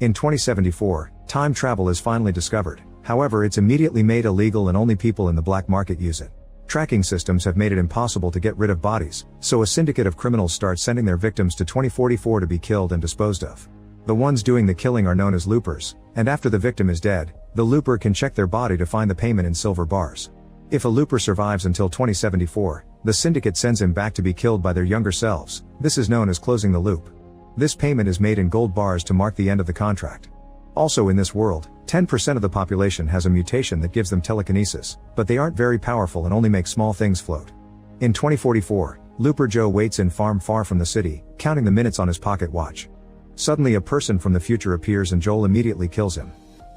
In 2074, time travel is finally discovered, however it's immediately made illegal and only people in the black market use it. Tracking systems have made it impossible to get rid of bodies, so a syndicate of criminals starts sending their victims to 2044 to be killed and disposed of. The ones doing the killing are known as loopers, and after the victim is dead, the looper can check their body to find the payment in silver bars. If a looper survives until 2074, the syndicate sends him back to be killed by their younger selves. This is known as closing the loop. This payment is made in gold bars to mark the end of the contract. Also in this world, 10% of the population has a mutation that gives them telekinesis, but they aren't very powerful and only make small things float. In 2044, Looper Joe waits in farm far from the city, counting the minutes on his pocket watch. Suddenly a person from the future appears and Joel immediately kills him.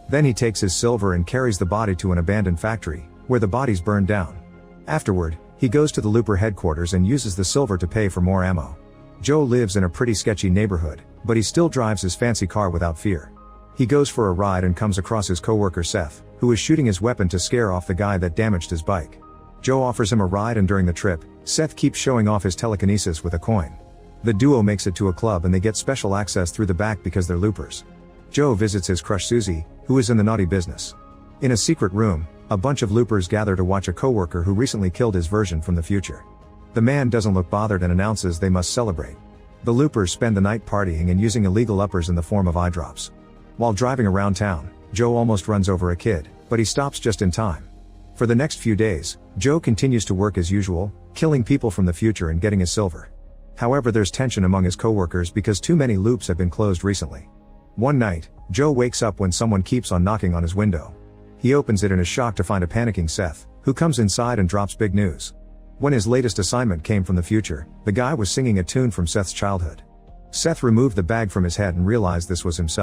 Then he takes his silver and carries the body to an abandoned factory, where the body's burned down. Afterward, he goes to the Looper headquarters and uses the silver to pay for more ammo. Joe lives in a pretty sketchy neighborhood, but he still drives his fancy car without fear. He goes for a ride and comes across his coworker Seth, who is shooting his weapon to scare off the guy that damaged his bike. Joe offers him a ride and during the trip, Seth keeps showing off his telekinesis with a coin. The duo makes it to a club and they get special access through the back because they're loopers. Joe visits his crush Susie, who is in the naughty business. In a secret room, a bunch of loopers gather to watch a coworker who recently killed his version from the future. The man doesn't look bothered and announces they must celebrate. The loopers spend the night partying and using illegal uppers in the form of eye drops. While driving around town, Joe almost runs over a kid, but he stops just in time. For the next few days, Joe continues to work as usual, killing people from the future and getting his silver. However, there's tension among his coworkers because too many loops have been closed recently. One night, Joe wakes up when someone keeps on knocking on his window. He opens it and is shocked to find a panicking Seth, who comes inside and drops big news. When his latest assignment came from the future, the guy was singing a tune from Seth's childhood. Seth removed the bag from his head and realized this was himself.